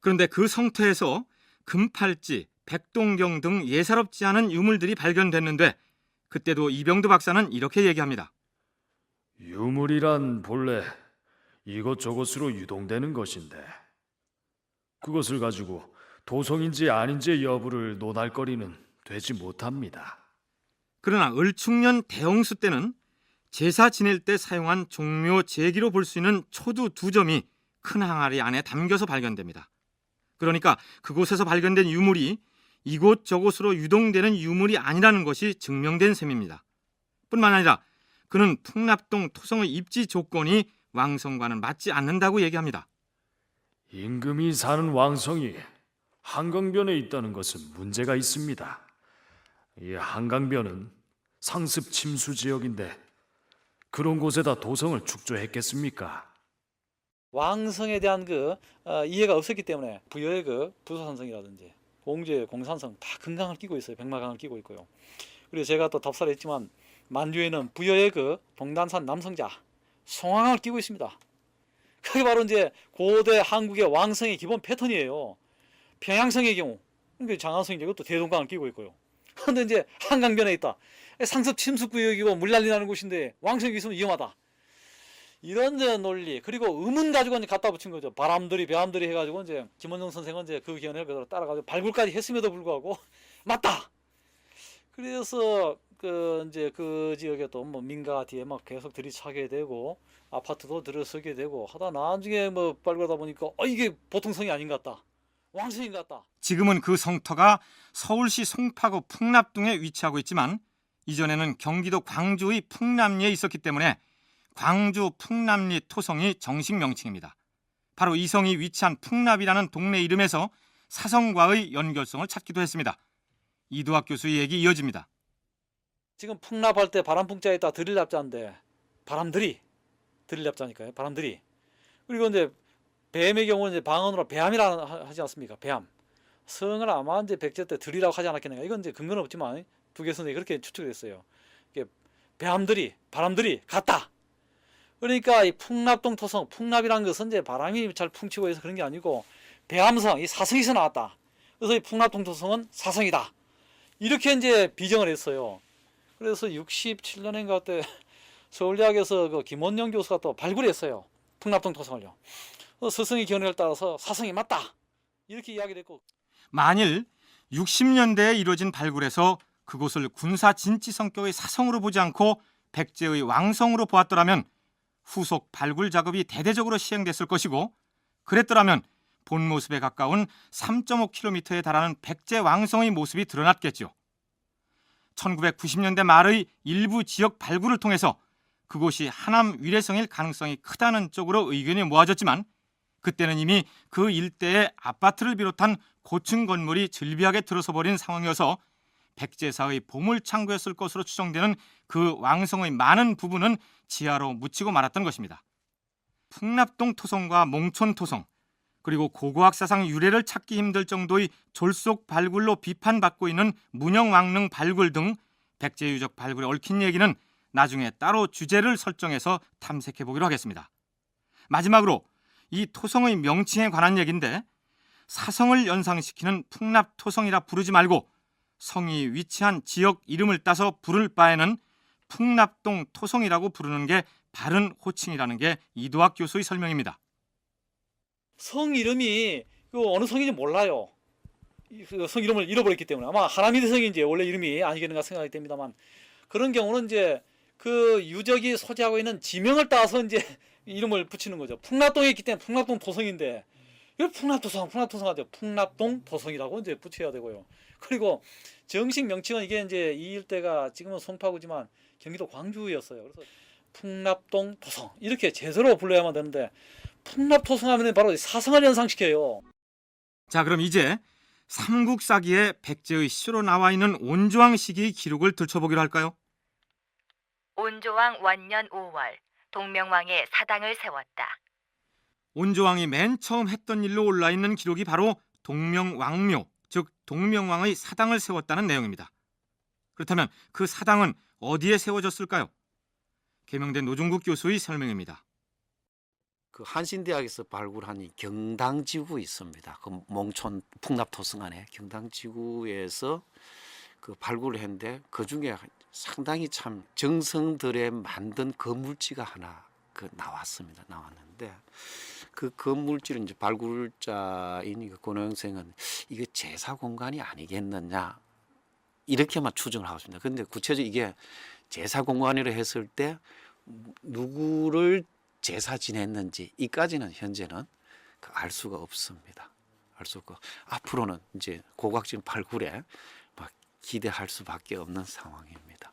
그런데 그 성터에서 금팔찌, 백동경 등 예사롭지 않은 유물들이 발견됐는데 그때도 이병두 박사는 이렇게 얘기합니다. 유물이란 본래 이것저것으로 유동되는 것인데 그것을 가지고 도성인지 아닌지 여부를 논할 거리는 되지 못합니다. 그러나 을충년 대홍수 때는 제사 지낼 때 사용한 종묘 제기로 볼 수 있는 초두 2점이 큰 항아리 안에 담겨서 발견됩니다. 그러니까 그곳에서 발견된 유물이 이곳저곳으로 유동되는 유물이 아니라는 것이 증명된 셈입니다. 뿐만 아니라 그는 풍납동 토성의 입지 조건이 왕성과는 맞지 않는다고 얘기합니다. 임금이 사는 왕성이 한강변에 있다는 것은 문제가 있습니다. 이 한강변은 상습 침수 지역인데 그런 곳에다 도성을 축조했겠습니까? 왕성에 대한 이해가 없었기 때문에 부여의 부소산성이라든지 공주의 공산성 다 금강을 끼고 있어요. 백마강을 끼고 있고요. 그리고 제가 또 답사를 했지만 만주에는 부여의 그 동단산 남성자 송황을 끼고 있습니다. 그게 바로 이제 고대 한국의 왕성의 기본 패턴이에요. 평양성의 경우 장안성이 이것도 대동강을 끼고 있고요. 그런데 이제 한강변에 있다. 상습 침수구역이고 물난리 나는 곳인데 왕성이 있으면 위험하다. 이런 논리, 그리고 의문 가지고 이제 갖다 붙인 거죠. 바람들이 배암들이 해가지고 이제 김원종 선생은 이제 그 견해를 그대로 따라가지고 발굴까지 했음에도 불구하고 맞다. 그래서 이제 그 지역에 또 뭐 민가 뒤에 막 계속 들이차게 되고 아파트도 들어서게 되고 하다 나중에 뭐 발굴하다 보니까 이게 보통 성이 아닌 것 같다. 왕성인 것 같다. 지금은 그 성터가 서울시 송파구 풍납동에 위치하고 있지만 이전에는 경기도 광주의 풍남리에 있었기 때문에 광주 풍남리 토성이 정식 명칭입니다. 바로 이 성이 위치한 풍납이라는 동네 이름에서 사성과의 연결성을 찾기도 했습니다. 이두학 교수의 얘기 이어집니다. 지금 풍납할 때 바람풍자에 있다 들일납자인데 바람들이 들일납자니까요. 바람들이. 그리고 이제 뱀의 경우는 이제 방언으로 배암이라 하지 않습니까? 배암. 성을 아마 이제 백제 때 들이라고 하지 않았겠는가. 이건 이제 근거는 없지만 두개 선생이 그렇게 추측했어요. 이게 배암들이 바람들이 같다. 그러니까 이 풍납동 토성, 풍납이라는 것은 이제 바람이 잘 풍치고 해서 그런 게 아니고 배암성, 이 사성에서 나왔다. 그래서 이 풍납동 토성은 사성이다. 이렇게 이제 비정을 했어요. 그래서 67년인가 때 서울대학에서 그 김원영 교수가 또 발굴했어요. 풍납동 토성을요. 스승의 견해를 따라서 사성이 맞다. 이렇게 이야기를 했고. 만일 60년대에 이루어진 발굴에서 그곳을 군사 진지 성격의 사성으로 보지 않고 백제의 왕성으로 보았더라면 후속 발굴 작업이 대대적으로 시행됐을 것이고 그랬더라면 본 모습에 가까운 3.5km에 달하는 백제 왕성의 모습이 드러났겠죠. 1990년대 말의 일부 지역 발굴을 통해서 그곳이 하남 위례성일 가능성이 크다는 쪽으로 의견이 모아졌지만 그때는 이미 그 일대에 아파트를 비롯한 고층 건물이 즐비하게 들어서 버린 상황이어서 백제사의 보물창고였을 것으로 추정되는 그 왕성의 많은 부분은 지하로 묻히고 말았던 것입니다. 풍납동 토성과 몽촌 토성, 그리고 고고학사상 유래를 찾기 힘들 정도의 졸속 발굴로 비판받고 있는 문영왕릉 발굴 등 백제 유적 발굴에 얽힌 얘기는 나중에 따로 주제를 설정해서 탐색해 보기로 하겠습니다. 마지막으로 이 토성의 명칭에 관한 얘기인데 사성을 연상시키는 풍납토성이라 부르지 말고 성이 위치한 지역 이름을 따서 부를 바에는 풍납동 토성이라고 부르는 게 바른 호칭이라는 게 이두학 교수의 설명입니다. 성 이름이 어느 성인지 몰라요. 성 이름을 잃어버렸기 때문에 아마 하나미대 성인지 원래 이름이 아니겠는가 생각이 됩니다만 그런 경우는 이제 그 유적이 소지하고 있는 지명을 따서 이제 이름을 붙이는 거죠. 풍납동에 있기 때문에 풍납동 토성인데 이걸 풍납토성 하죠. 풍납동 토성이라고 이제 붙여야 되고요. 그리고 정식 명칭은 이게 이제 이 일대가 지금은 송파구지만 경기도 광주였어요. 그래서 풍납동 토성 이렇게 제대로 불러야만 되는데 풍납토성 하면 바로 사성을 연상시켜요. 자, 그럼 이제 삼국사기에 백제의 시로 나와 있는 온조왕 시기의 기록을 들춰보기로 할까요? 온조왕 원년 5월 동명왕의 사당을 세웠다. 온조왕이 맨 처음 했던 일로 올라있는 기록이 바로 동명왕묘, 즉 동명왕의 사당을 세웠다는 내용입니다. 그렇다면 그 사당은 어디에 세워졌을까요? 개명된 노종국 교수의 설명입니다. 그 한신대학에서 발굴한 이 경당지구 있습니다. 그 몽촌 풍납토성 안에 경당지구에서 그 발굴을 했는데 그 중에 상당히 참 정성들에 만든 건물지가 하나 그 나왔는데 그 건물지를 이제 발굴자인 그 권호영생은 이게 제사 공간이 아니겠느냐 이렇게만 추정을 하고 있습니다. 그런데 구체적으로 이게 제사 공간이라 했을 때 누구를 제사 지냈는지 이까지는 현재는 알 수가 없습니다. 알 수 없고 앞으로는 이제 고고학적 발굴에 막 기대할 수밖에 없는 상황입니다.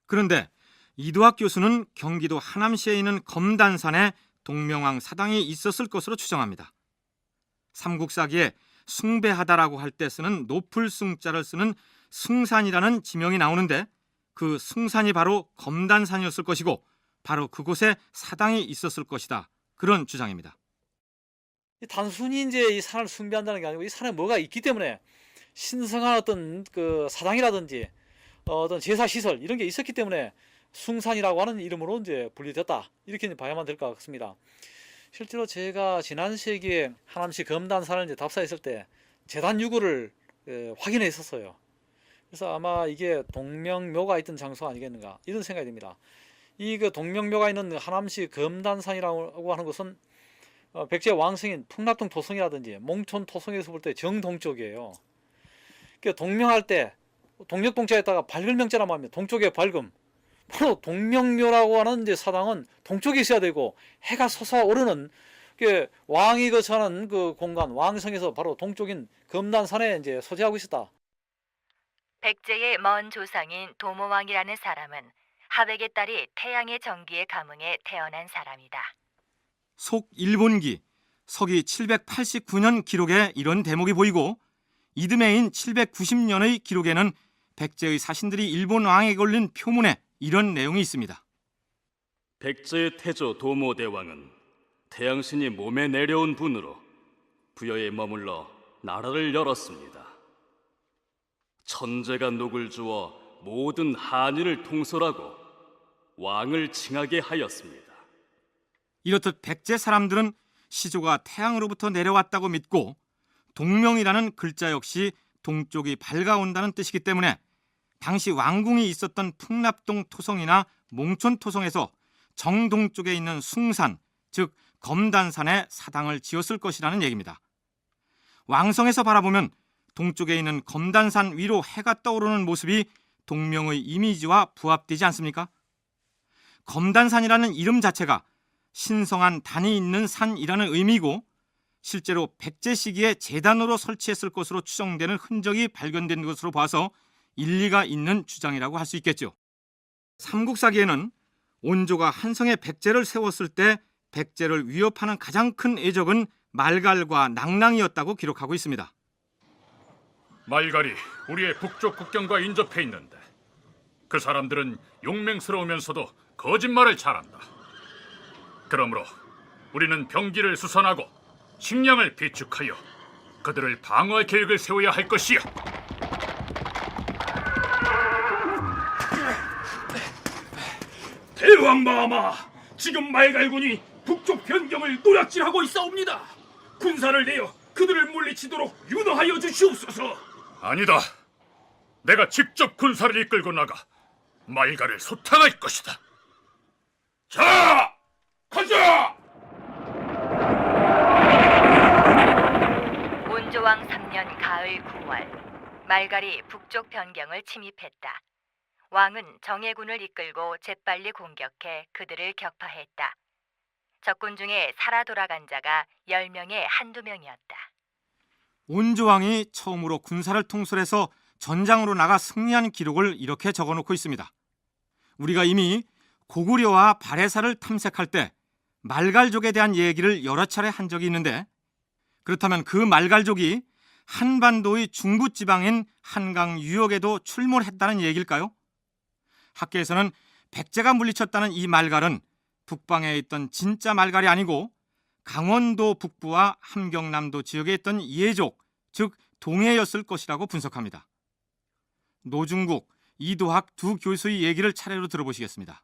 그런데 이두학 교수는 경기도 하남시에 있는 검단산에 동명왕 사당이 있었을 것으로 추정합니다. 삼국사기에 숭배하다라고 할 때 쓰는 높을 숭자를 쓰는 숭산이라는 지명이 나오는데 그 숭산이 바로 검단산이었을 것이고 바로 그곳에 사당이 있었을 것이다. 그런 주장입니다. 단순히 이제 이 산을 숭배한다는 게 아니고 이 산에 뭐가 있기 때문에 신성한 어떤 그 사당이라든지 어떤 제사 시설 이런 게 있었기 때문에 숭산이라고 하는 이름으로 이제 분리됐다 이렇게 이제 봐야만 될 것 같습니다. 실제로 제가 지난 세기에 하남시 검단산을 이제 답사했을 때 제단 유구를 확인했었어요. 그래서 아마 이게 동명묘가 있던 장소 아니겠는가 이런 생각이 듭니다. 이 그 동명묘가 있는 하남시 검단산이라고 하는 것은 백제 왕성인 풍납동 토성이라든지 몽촌 토성에서 볼 때 정동쪽이에요. 그 동명할 때 동력동자에다가 밝을명자라고 합니다. 동쪽의 밝음. 바로 동명묘라고 하는 이제 사당은 동쪽에 있어야 되고 해가 솟아오르는 그 왕이 거처하는 그 공간 왕성에서 바로 동쪽인 검단산에 이제 소재하고 있었다. 백제의 먼 조상인 도모왕이라는 사람은 하백의 딸이 태양의 정기에 감응해 태어난 사람이다. 속 일본기 서기 789년 기록에 이런 대목이 보이고 이듬해인 790년의 기록에는 백제의 사신들이 일본 왕에게 올린 표문에 이런 내용이 있습니다. 백제의 태조 도모대왕은 태양신이 몸에 내려온 분으로 부여에 머물러 나라를 열었습니다. 천재가 녹을 주어 모든 한인을 통솔하고 왕을 칭하게 하였습니다. 이렇듯 백제 사람들은 시조가 태양으로부터 내려왔다고 믿고 동명이라는 글자 역시 동쪽이 밝아온다는 뜻이기 때문에 당시 왕궁이 있었던 풍납동 토성이나 몽촌 토성에서 정동쪽에 있는 숭산, 즉 검단산에 사당을 지었을 것이라는 얘기입니다. 왕성에서 바라보면 동쪽에 있는 검단산 위로 해가 떠오르는 모습이 동명의 이미지와 부합되지 않습니까? 검단산이라는 이름 자체가 신성한 단이 있는 산이라는 의미고 실제로 백제 시기에 제단으로 설치했을 것으로 추정되는 흔적이 발견된 것으로 봐서 일리가 있는 주장이라고 할 수 있겠죠. 삼국사기에는 온조가 한성에 백제를 세웠을 때 백제를 위협하는 가장 큰 애적은 말갈과 낭랑이었다고 기록하고 있습니다. 말갈이 우리의 북쪽 국경과 인접해 있는데 그 사람들은 용맹스러우면서도 거짓말을 잘한다. 그러므로 우리는 병기를 수선하고 식량을 비축하여 그들을 방어할 계획을 세워야 할 것이야. 대왕 마마, 지금 말갈군이 북쪽 변경을 노략질하고 있사옵니다. 군사를 내어 그들을 물리치도록 윤호하여 주시옵소서. 아니다. 내가 직접 군사를 이끌고 나가 말갈을 소탕할 것이다. 자, 가자! 온조왕 3년 가을 9월 말갈이 북쪽 변경을 침입했다. 왕은 정예군을 이끌고 재빨리 공격해 그들을 격파했다. 적군 중에 살아 돌아간 자가 10명에 한두 명이었다. 온조왕이 처음으로 군사를 통솔해서 전장으로 나가 승리한 기록을 이렇게 적어놓고 있습니다. 우리가 이미 고구려와 바레사를 탐색할 때 말갈족에 대한 얘기를 여러 차례 한 적이 있는데 그렇다면 그 말갈족이 한반도의 중부지방인 한강 유역에도 출몰했다는 얘기일까요? 학계에서는 백제가 물리쳤다는 이 말갈은 북방에 있던 진짜 말갈이 아니고 강원도 북부와 함경남도 지역에 있던 예족, 즉 동해였을 것이라고 분석합니다. 노중국, 이도학 두 교수의 얘기를 차례로 들어보시겠습니다.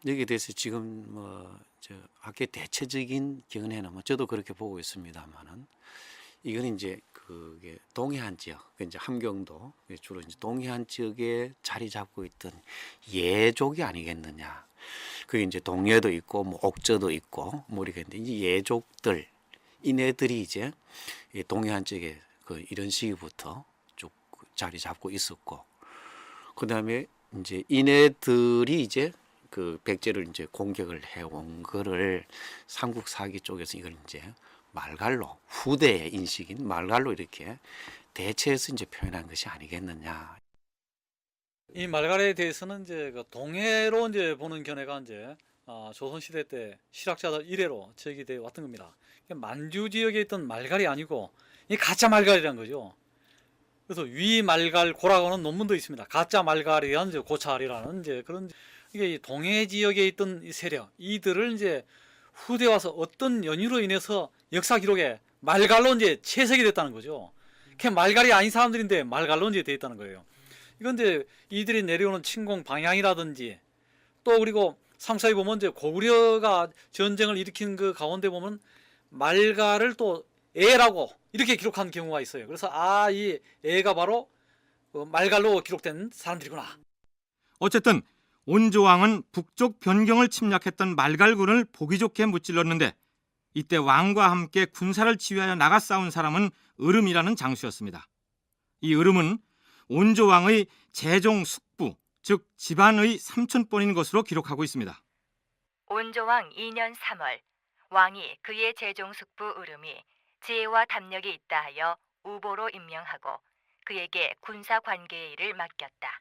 여기에 대해서 지금 학계 대체적인 견해는 저도 그렇게 보고 있습니다만은 이건 이제 그게 동해안 지역, 이제 함경도 주로 이제 동해안 지역에 자리 잡고 있던 예족이 아니겠느냐. 그게 이제 동해도 있고 뭐 옥저도 있고 뭐 이렇게 있는데 이제 예족들 이네들이 이제 동해안 지역에 이런 시기부터 쭉 자리 잡고 있었고 그다음에 이제 이네들이 이제 그 백제를 이제 공격을 해온 거를 삼국사기 쪽에서 이걸 이제 말갈로 후대의 인식인 말갈로 이렇게 대체해서 이제 표현한 것이 아니겠느냐. 이 말갈에 대해서는 이제 그 동해로 이제 보는 견해가 이제 조선 시대 때 실학자들 이래로 제기돼 왔던 겁니다. 만주 지역에 있던 말갈이 아니고 이 가짜 말갈이라는 거죠. 그래서 위 말갈 고라고 하는 논문도 있습니다. 가짜 말갈이란 이제 고찰이라는 이제 그런 이게 동해 지역에 있던 이 세력 이들을 이제 후대 와서 어떤 연유로 인해서 역사 기록에 말갈로 이제 채색이 됐다는 거죠. 그냥 말갈이 아닌 사람들인데 말갈로 이제 돼 있다는 거예요. 이건 이제 이들이 내려오는 침공 방향이라든지 또 그리고 상서에 보면 이제 고구려가 전쟁을 일으킨 그 가운데 보면 말가를 또 애라고 이렇게 기록한 경우가 있어요. 그래서 이 애가 바로 그 말갈로 기록된 사람들이구나. 어쨌든 온조왕은 북쪽 변경을 침략했던 말갈군을 보기 좋게 무찔렀는데 이때 왕과 함께 군사를 지휘하여 나가 싸운 사람은 으름이라는 장수였습니다. 이 으름은 온조왕의 재종 숙부, 즉 집안의 삼촌뻘인 것으로 기록하고 있습니다. 온조왕 2년 3월 왕이 그의 재종숙부 으름이 지혜와 담력이 있다 하여 우보로 임명하고 그에게 군사 관계의 일을 맡겼다.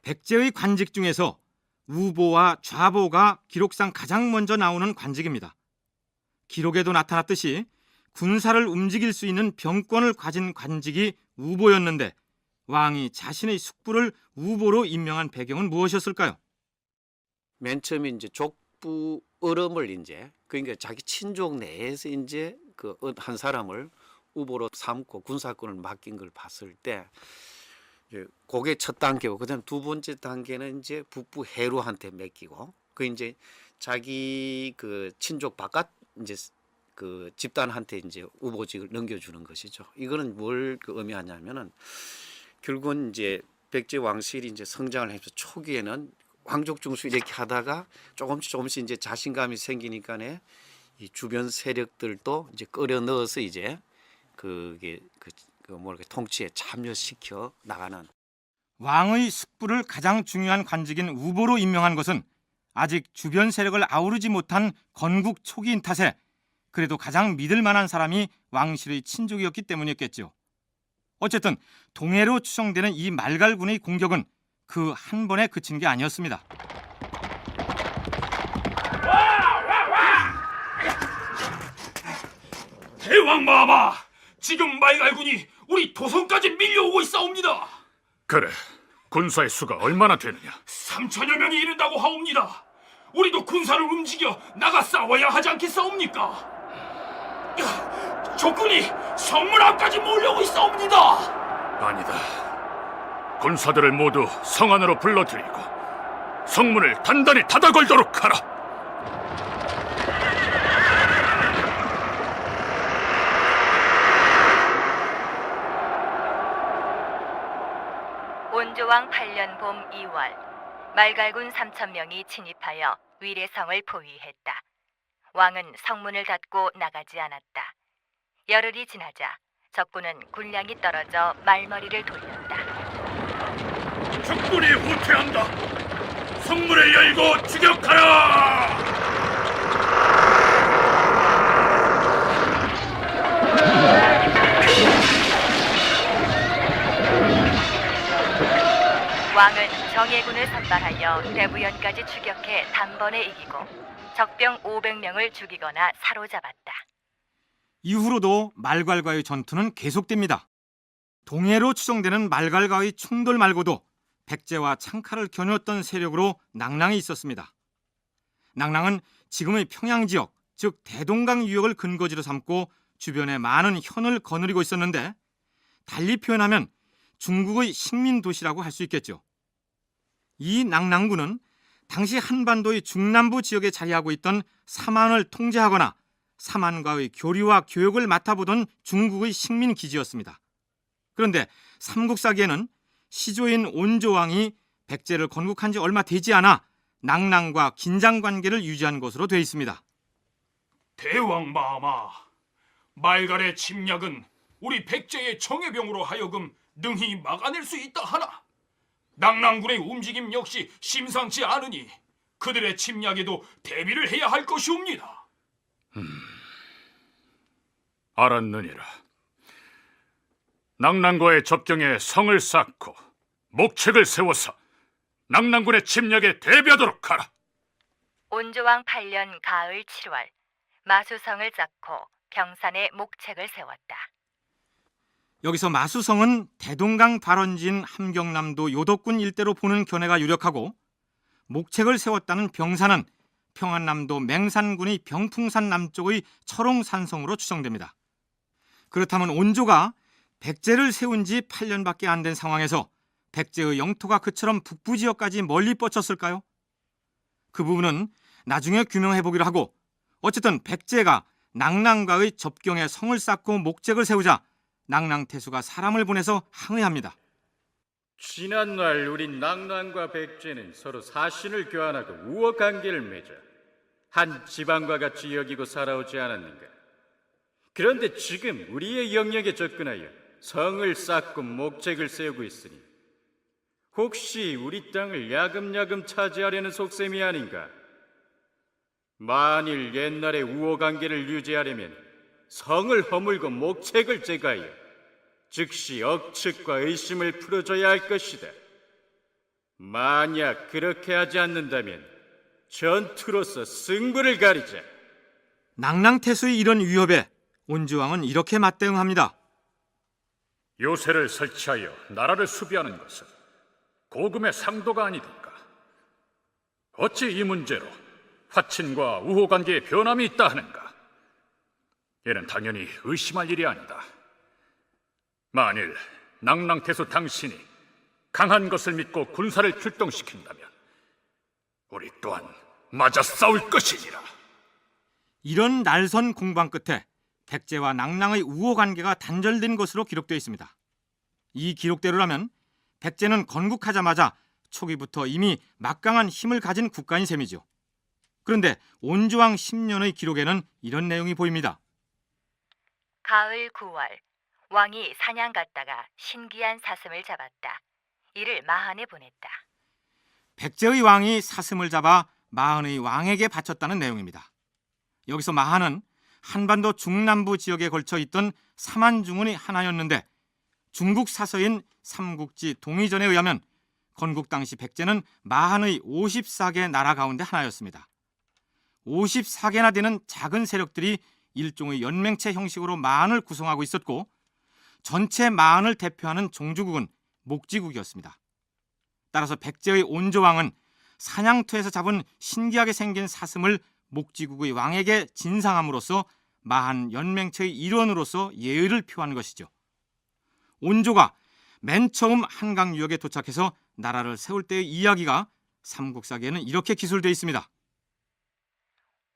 백제의 관직 중에서 우보와 좌보가 기록상 가장 먼저 나오는 관직입니다. 기록에도 나타났듯이 군사를 움직일 수 있는 병권을 가진 관직이 우보였는데 왕이 자신의 숙부를 우보로 임명한 배경은 무엇이었을까요? 맨 처음에 이제 족부 으름을 이제 그러니까 자기 친족 내에서 이제 그 한 사람을 우보로 삼고 군사권을 맡긴 걸 봤을 때 그게 첫 단계고 그다음 두 번째 단계는 이제 북부 해루한테 맡기고 그 이제 자기 그 친족 바깥 이제 그 집단한테 이제 우보직을 넘겨주는 것이죠. 이거는 뭘 의미하냐면은 결국은 이제 백제 왕실이 이제 성장을 하면서 초기에는 왕족 중수 이렇게 하다가 조금씩 이제 자신감이 생기니까네 이 주변 세력들도 이제 끌어 넣어서 이제 그게 통치에 참여시켜 나가는. 왕의 숙부를 가장 중요한 관직인 우보로 임명한 것은 아직 주변 세력을 아우르지 못한 건국 초기인 탓에 그래도 가장 믿을 만한 사람이 왕실의 친족이었기 때문이었겠죠. 어쨌든 동해로 추정되는 이 말갈군의 공격은 그 한 번에 그친 게 아니었습니다. 대왕 마마, 지금 말갈군이 우리 도성까지 밀려오고 있사옵니다. 그래, 군사의 수가 얼마나 되느냐? 3천여 명이 이른다고 하옵니다. 우리도 군사를 움직여 나가 싸워야 하지 않겠사옵니까? 적군이 성문 앞까지 몰려오고 있사옵니다. 아니다. 군사들을 모두 성 안으로 불러들이고 성문을 단단히 닫아 걸도록 하라. 온조왕 8년 봄 2월 말갈군 3,000명이 진입하여 위례성을 포위했다. 왕은 성문을 닫고 나가지 않았다. 열흘이 지나자 적군은 군량이 떨어져 말머리를 돌렸다. 적군이 후퇴한다. 성문을 열고 추격하라. 왕은 정예군을 선발하여 대부연까지 추격해 단번에 이기고 적병 500명을 죽이거나 사로잡았다. 이후로도 말갈과의 전투는 계속됩니다. 동해로 추정되는 말갈과의 충돌 말고도 백제와 창칼을 겨누었던 세력으로 낭랑이 있었습니다. 낭랑은 지금의 평양 지역, 즉 대동강 유역을 근거지로 삼고 주변에 많은 현을 거느리고 있었는데 달리 표현하면 중국의 식민 도시라고 할 수 있겠죠. 이 낭랑군은 당시 한반도의 중남부 지역에 자리하고 있던 사만을 통제하거나 사만과의 교류와 교역을 맡아보던 중국의 식민 기지였습니다. 그런데 삼국사기에는 시조인 온조왕이 백제를 건국한 지 얼마 되지 않아 낭랑과 긴장 관계를 유지한 것으로 되어 있습니다. 대왕 마마, 말갈의 침략은 우리 백제의 정예병으로 하여금 능히 막아낼 수 있다 하나 낭랑군의 움직임 역시 심상치 않으니 그들의 침략에도 대비를 해야 할 것이옵니다. 알았느니라. 낭랑과의 접경에 성을 쌓고 목책을 세워서 낭랑군의 침략에 대비하도록 하라. 온조왕 8년 가을 7월 마수성을 쌓고 경산에 목책을 세웠다. 여기서 마수성은 대동강 발원지인 함경남도 요덕군 일대로 보는 견해가 유력하고 목책을 세웠다는 병산은 평안남도 맹산군의 병풍산 남쪽의 철옹산성으로 추정됩니다. 그렇다면 온조가 백제를 세운 지 8년밖에 안 된 상황에서 백제의 영토가 그처럼 북부 지역까지 멀리 뻗쳤을까요? 그 부분은 나중에 규명해보기로 하고, 어쨌든 백제가 낙랑과의 접경에 성을 쌓고 목책을 세우자 낙랑태수가 사람을 보내서 항의합니다. 지난날 우리 낙랑과 백제는 서로 사신을 교환하고 우호 관계를 맺어 한 지방과 같이 여기고 살아오지 않았는가? 그런데 지금 우리의 영역에 접근하여 성을 쌓고 목책을 세우고 있으니 혹시 우리 땅을 야금야금 차지하려는 속셈이 아닌가? 만일 옛날의 우호 관계를 유지하려면 성을 허물고 목책을 제거하여 즉시 억측과 의심을 풀어줘야 할 것이다. 만약 그렇게 하지 않는다면 전투로서 승부를 가리자. 낙랑태수의 이런 위협에 온주왕은 이렇게 맞대응합니다. 요새를 설치하여 나라를 수비하는 것은 고금의 상도가 아니던가. 어찌 이 문제로 화친과 우호 관계에 변함이 있다 하는가? 이는 당연히 의심할 일이 아니다. 만일 낙랑태수 당신이 강한 것을 믿고 군사를 출동시킨다면 우리 또한 맞아 싸울 것이니라. 이런 날선 공방 끝에 백제와 낙랑의 우호 관계가 단절된 것으로 기록되어 있습니다. 이 기록대로라면 백제는 건국하자마자 초기부터 이미 막강한 힘을 가진 국가인 셈이죠. 그런데 온주왕 10년의 기록에는 이런 내용이 보입니다. 가을 9월 왕이 사냥 갔다가 신기한 사슴을 잡았다. 이를 마한에 보냈다. 백제의 왕이 사슴을 잡아 마한의 왕에게 바쳤다는 내용입니다. 여기서 마한은 한반도 중남부 지역에 걸쳐 있던 삼한중원의 하나였는데 중국 사서인 삼국지 동의전에 의하면 건국 당시 백제는 마한의 54개 나라 가운데 하나였습니다. 54개나 되는 작은 세력들이 일종의 연맹체 형식으로 마한을 구성하고 있었고 전체 마한을 대표하는 종주국은 목지국이었습니다. 따라서 백제의 온조왕은 사냥터에서 잡은 신기하게 생긴 사슴을 목지국의 왕에게 진상함으로써 마한 연맹체의 일원으로서 예의를 표한 것이죠. 온조가 맨 처음 한강 유역에 도착해서 나라를 세울 때의 이야기가 삼국사기에는 이렇게 기술되어 있습니다.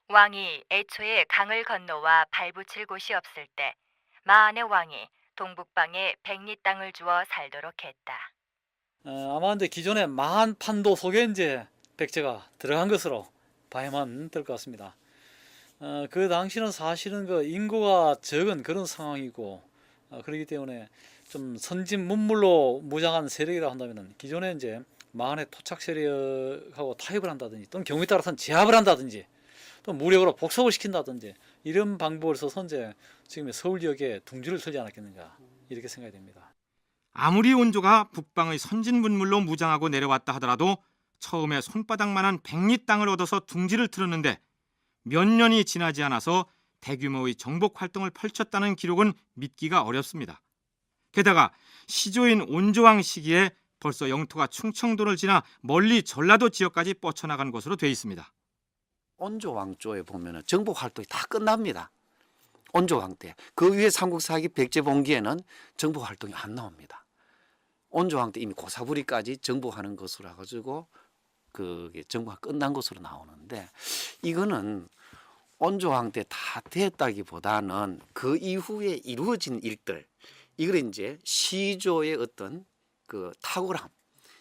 왕이 애초에 강을 건너와 발붙일 곳이 없을 때 마한의 왕이 동북방에 백리 땅을 주어 살도록 했다. 아마 근데 기존의 마한 판도 속에 이제 백제가 들어간 것으로 봐야만 될 것 같습니다. 그 당시는 사실은 그 인구가 적은 그런 상황이고 그렇기 때문에 좀 선진 문물로 무장한 세력이라 한다면은 기존에 이제 마한의 토착 세력하고 타협을 한다든지 또는 경우에 따라서는 제압을 한다든지 또 무력으로 복속을 시킨다든지 이런 방법을 써서 이제 지금의 서울 지역에 둥지를 설지 않았겠는가 이렇게 생각이 됩니다. 아무리 온조가 북방의 선진 문물로 무장하고 내려왔다 하더라도 처음에 손바닥만한 백리 땅을 얻어서 둥지를 틀었는데 몇 년이 지나지 않아서 대규모의 정복 활동을 펼쳤다는 기록은 믿기가 어렵습니다. 게다가 시조인 온조왕 시기에 벌써 영토가 충청도를 지나 멀리 전라도 지역까지 뻗쳐나간 것으로 되어 있습니다. 온조왕 쪽에 보면은 정복 활동이 다 끝납니다. 온조왕 때. 그 위에 삼국사기 백제봉기에는 정복 활동이 안 나옵니다. 온조왕 때 이미 고사부리까지 정복하는 것으로 해가지고 그게 정보가 끝난 것으로 나오는데 이거는 온조왕 때 다 됐다기보다는 그 이후에 이루어진 일들 이걸 이제 시조의 어떤 그 탁월함,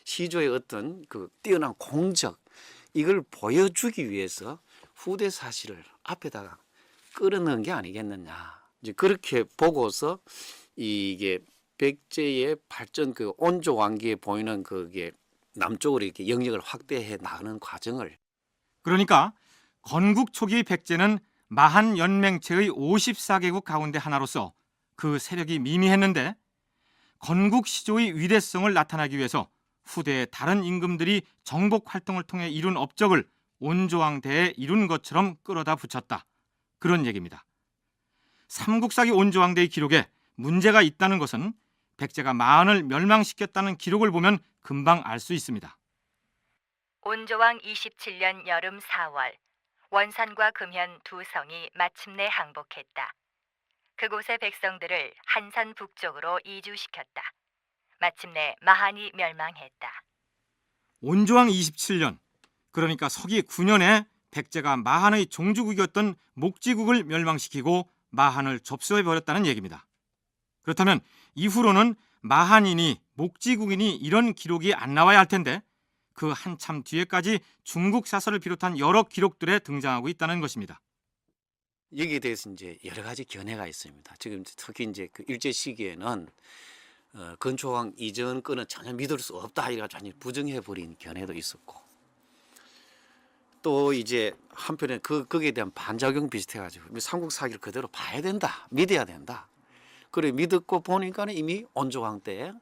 시조의 어떤 그 뛰어난 공적 이걸 보여주기 위해서 후대 사실을 앞에다가 끌어넣은 게 아니겠느냐. 이제 그렇게 보고서 이게 백제의 발전 그 온조왕기에 보이는 그게 남쪽으로 이렇게 영역을 확대해 나가는 과정을 그러니까 건국 초기 백제는 마한 연맹체의 54개국 가운데 하나로서 그 세력이 미미했는데 건국 시조의 위대성을 나타나기 위해서 후대의 다른 임금들이 정복 활동을 통해 이룬 업적을 온조왕 때에 이룬 것처럼 끌어다 붙였다. 그런 얘기입니다. 삼국사기 온조왕 때의 기록에 문제가 있다는 것은 백제가 마한을 멸망시켰다는 기록을 보면 금방 알 수 있습니다. 온조왕 27년 여름 4월 원산과 금현 두 성이 마침내 항복했다. 그곳의 백성들을 한산 북쪽으로 이주시켰다. 마침내 마한이 멸망했다. 온조왕 27년, 그러니까 서기 9년에 백제가 마한의 종주국이었던 목지국을 멸망시키고 마한을 접수해버렸다는 얘기입니다. 그렇다면 이후로는 마한이니 목지국이니 이런 기록이 안 나와야 할 텐데 그 한참 뒤에까지 중국 사설을 비롯한 여러 기록들에 등장하고 있다는 것입니다. 여기에 대해서 이제 여러 가지 견해가 있습니다. 지금 특히 이제 그 일제 시기에는 건초왕 이전 거는 전혀 믿을 수 없다 이래가지고 완전히 부정해 버린 견해도 있었고, 또 이제 한편에 거기에 대한 반작용 비슷해가지고 삼국 사기를 그대로 봐야 된다, 믿어야 된다. 그래 믿었고 보니까는 이미 온조왕 때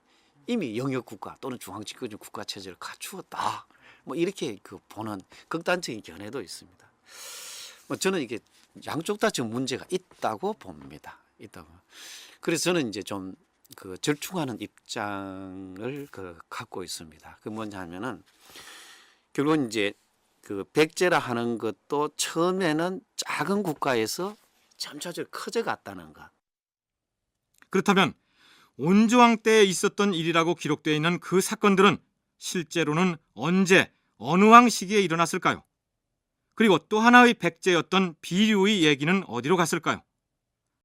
이미 영역 국가 또는 중앙집권적 국가 체제를 갖추었다. 뭐 이렇게 그 보는 극단적인 견해도 있습니다. 뭐 저는 이게 양쪽 다 지금 문제가 있다고 봅니다. 있다고. 그래서 저는 이제 좀 그 절충하는 입장을 갖고 있습니다. 그 뭐냐면은 결국은 이제 그 백제라 하는 것도 처음에는 작은 국가에서 점차적으로 커져갔다는 것. 그렇다면 온조왕 때에 있었던 일이라고 기록되어 있는 그 사건들은 실제로는 언제, 어느 왕 시기에 일어났을까요? 그리고 또 하나의 백제였던 비류의 얘기는 어디로 갔을까요?